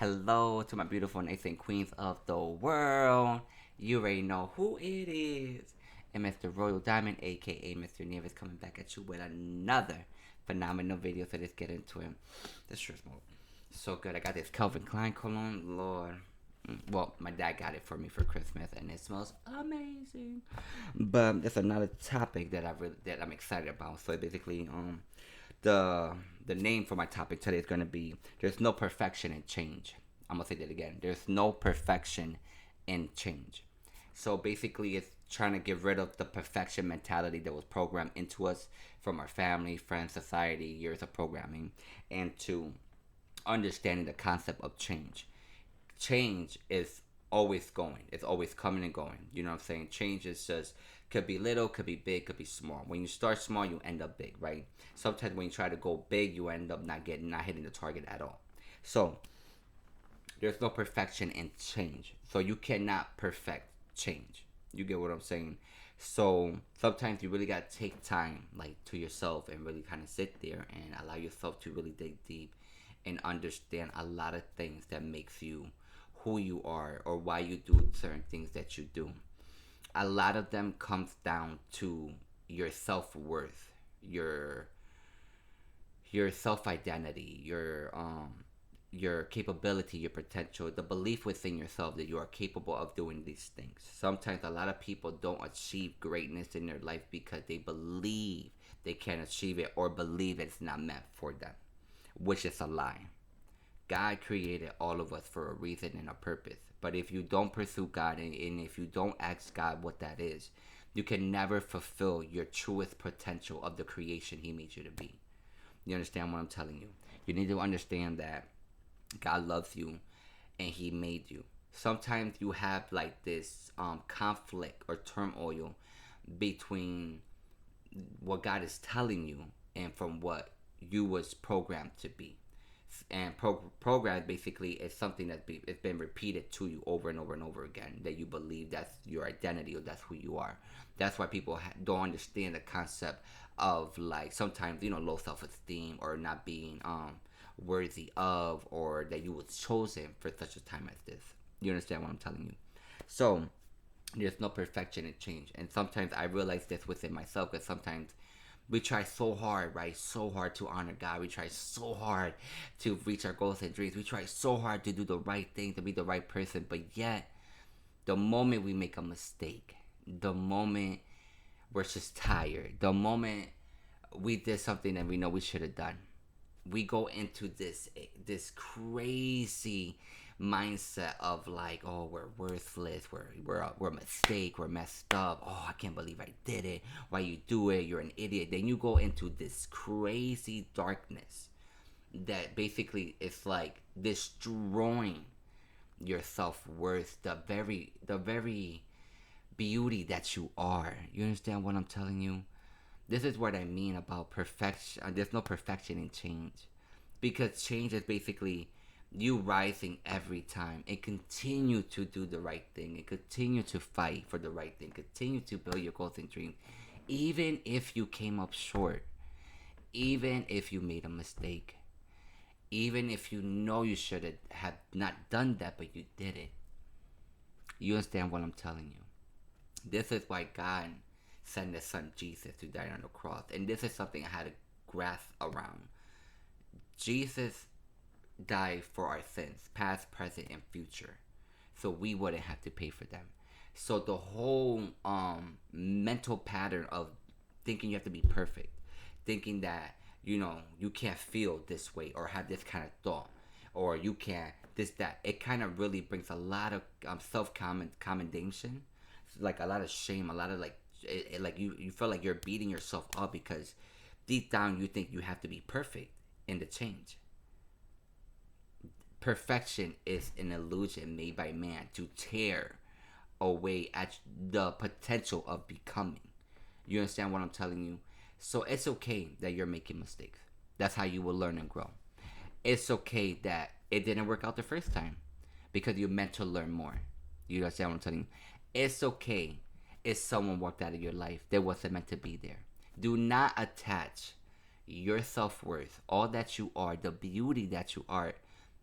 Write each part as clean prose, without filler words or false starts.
Hello to my beautiful knights and queens of the world. You already know who it is. And Mr. Royal Diamond, aka Mr.RoyalNieves, is coming back at you with another phenomenal video. So let's get into it. This shirt smells so good. I got this Calvin Klein cologne. Lord. Well, my dad got it for me for Christmas, and it smells amazing. But there's another topic that I'm excited about. So basically, the the name for my topic today is going to be there's no perfection in change. I'm gonna say that again. There's no perfection in change. So basically, it's trying to get rid of the perfection mentality that was programmed into us from our family, friends, society, years of programming, and to understanding the concept of change. Change is always going. It's always coming and going. You know what I'm saying? Change is just could be little, could be big, could be small. When you start small, you end up big, right? Sometimes when you try to go big, you end up not hitting the target at all. So there's no perfection in change. So you cannot perfect change. You get what I'm saying? So sometimes you really gotta take time like to yourself and really kind of sit there and allow yourself to really dig deep and understand a lot of things that makes you who you are or why you do certain things that you do. A lot of them comes down to your self-worth, your self-identity, your capability, your potential, the belief within yourself that you are capable of doing these things. Sometimes a lot of people don't achieve greatness in their life because they believe they can't achieve it or believe it's not meant for them, which is a lie. God created all of us for a reason and a purpose. But if you don't pursue God and if you don't ask God what that is, you can never fulfill your truest potential of the creation He made you to be. You understand what I'm telling you? You need to understand that God loves you and He made you. Sometimes you have like this conflict or turmoil between what God is telling you and from what you was programmed to be. And program basically is something it's been repeated to you over and over and over again that you believe that's your identity or that's who you are. That's why people don't understand the concept of like sometimes low self-esteem or not being worthy of or that you was chosen for such a time as this. You understand what I'm telling you? So there's no perfection in change, and sometimes I realize this within myself because sometimes we try so hard, right? So hard to honor God. We try so hard to reach our goals and dreams. We try so hard to do the right thing, to be the right person. But yet, the moment we make a mistake, the moment we're just tired, the moment we did something that we know we should have done, we go into this crazy mindset of like, oh, we're worthless, we're a mistake, we're messed up. Oh, I can't believe I did it. Why you do it? You're an idiot. Then you go into this crazy darkness that basically is like destroying your self-worth, the very beauty that you are. You understand what I'm telling you? This is what I mean about perfection. There's no perfection in change. Because change is basically you rising every time and continue to do the right thing and continue to fight for the right thing. Continue to build your goals and dreams. Even if you came up short. Even if you made a mistake. Even if you know you should have not done that but you did it. You understand what I'm telling you? This is why God sent His Son Jesus to die on the cross. And this is something I had to grasp around. Jesus died for our sins, past, present, and future, so we wouldn't have to pay for them. So the whole mental pattern of thinking you have to be perfect, thinking that you can't feel this way or have this kind of thought, or you can't this that, it kind of really brings a lot of self commendation, like a lot of shame, a lot of like like you feel like you're beating yourself up because deep down you think you have to be perfect in the change. Perfection is an illusion made by man to tear away at the potential of becoming. You understand what I'm telling you? So it's okay that you're making mistakes. That's how you will learn and grow. It's okay that it didn't work out the first time because you're meant to learn more. You understand what I'm telling you? It's okay if someone walked out of your life that wasn't meant to be there. Do not attach your self-worth, all that you are, the beauty that you are,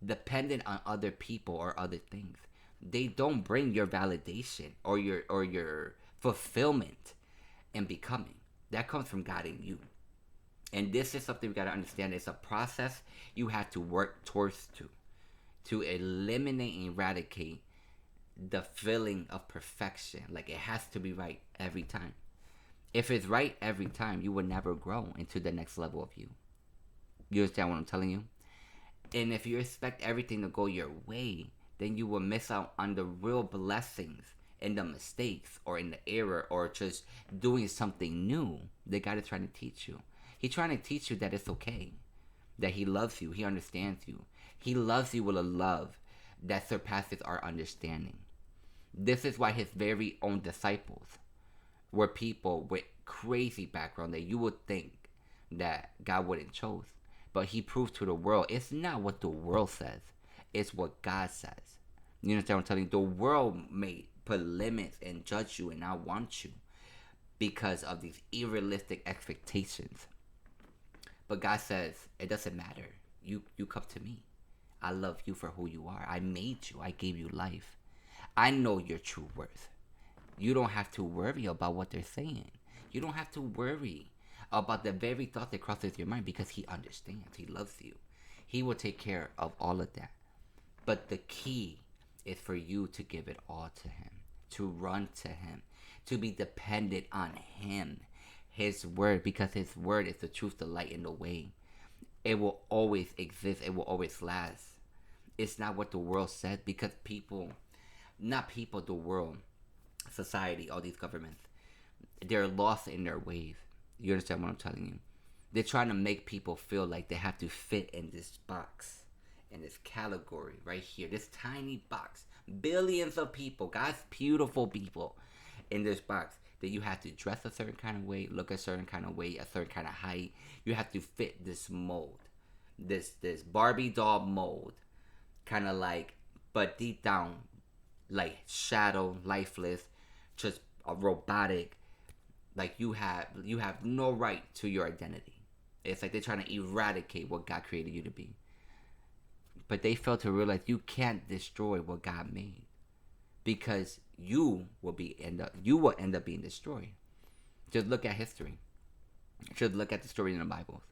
dependent on other people or other things. They don't bring your validation or your fulfillment in becoming. That comes from God in you. And this is something we got to understand. It's a process you have to work towards to eliminate and eradicate the feeling of perfection. Like, it has to be right every time. If it's right every time, you will never grow into the next level of you. You understand what I'm telling you? And if you expect everything to go your way, then you will miss out on the real blessings in the mistakes or in the error or just doing something new that God is trying to teach you. He's trying to teach you that it's okay, that He loves you, He understands you. He loves you with a love that surpasses our understanding. This is why His very own disciples were people with crazy background that you would think that God wouldn't chose. But He proved to the world it's not what the world says, it's what God says. You understand what I'm telling you? The world may put limits and judge you and not want you because of these unrealistic expectations. But God says, it doesn't matter. You come to me. I love you for who you are. I made you. I gave you life. I know your true worth. You don't have to worry about what they're saying. You don't have to worry about the very thought that crosses your mind because He understands. He loves you. He will take care of all of that. But the key is for you to give it all to Him, to run to Him, to be dependent on Him, His word, because His word is the truth, the light, and the way. It will always exist. It will always last. It's not what the world said, because people, not people, the world, society, all these governments, they're lost in their ways. You understand what I'm telling you? They're trying to make people feel like they have to fit in this box, in this category right here, this tiny box. Billions of people, God's beautiful people, in this box. That you have to dress a certain kind of way, look a certain kind of way, a certain kind of height. You have to fit this mold, this Barbie doll mold, kind of like, but deep down, like shadow, lifeless, just a robotic. Like you have no right to your identity. It's like they're trying to eradicate what God created you to be. But they fail to realize you can't destroy what God made, because you will end up being destroyed. Just look at history. Just look at the story in the Bible.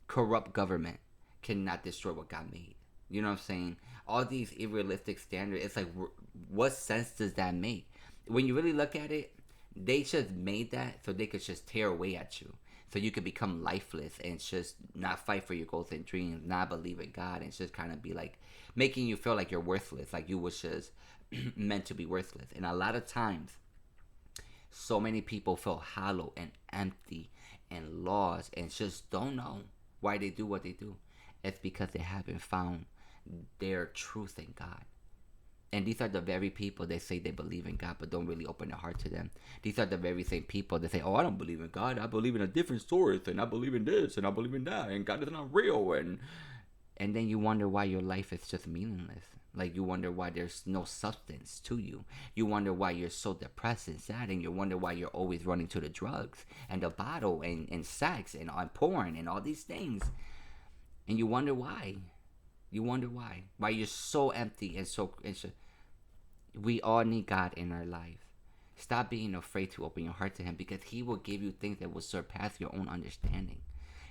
Corrupt government cannot destroy what God made. You know what I'm saying? All these unrealistic standards. It's like, what sense does that make? When you really look at it, they just made that so they could just tear away at you. So you could become lifeless and just not fight for your goals and dreams, not believe in God, and just kind of be like making you feel like you're worthless, like you was just meant to be worthless. And a lot of times, so many people feel hollow and empty and lost and just don't know why they do what they do. It's because they haven't found their truth in God. And these are the very people that say they believe in God but don't really open their heart to them. These are the very same people that say, oh, I don't believe in God. I believe in a different source, and I believe in this, and I believe in that, and God is not real. And then you wonder why your life is just meaningless. Like, you wonder why there's no substance to you. You wonder why you're so depressed and sad, and you wonder why you're always running to the drugs and the bottle and sex and porn and all these things. And you wonder why. You wonder why. Why you're so empty and so. We all need God in our life. Stop being afraid to open your heart to Him, because He will give you things that will surpass your own understanding.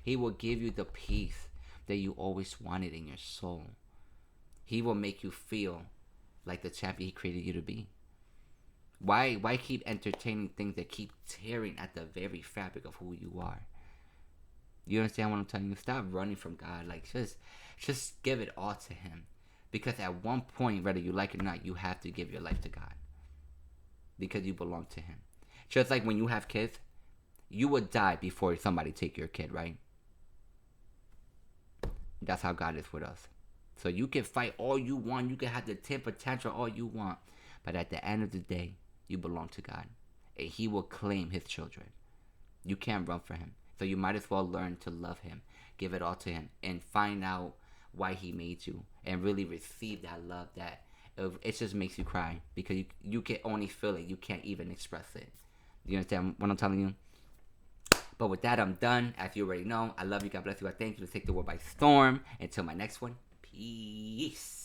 He will give you the peace that you always wanted in your soul. He will make you feel like the champion He created you to be. Why keep entertaining things that keep tearing at the very fabric of who you are? You understand what I'm telling you? Stop running from God. Like, just give it all to Him. Because at one point, whether you like it or not, you have to give your life to God. Because you belong to Him. Just like when you have kids, you would die before somebody take your kid, right? That's how God is with us. So you can fight all you want. You can have the temper tantrum all you want. But at the end of the day, you belong to God. And He will claim His children. You can't run for Him. So you might as well learn to love Him. Give it all to Him. And find out why He made you. And really receive that love that it just makes you cry. Because you can only feel it. You can't even express it. You understand what I'm telling you? But with that, I'm done. As you already know, I love you. God bless you. I thank you. To take the world by storm. Until my next one. Peace. Peace.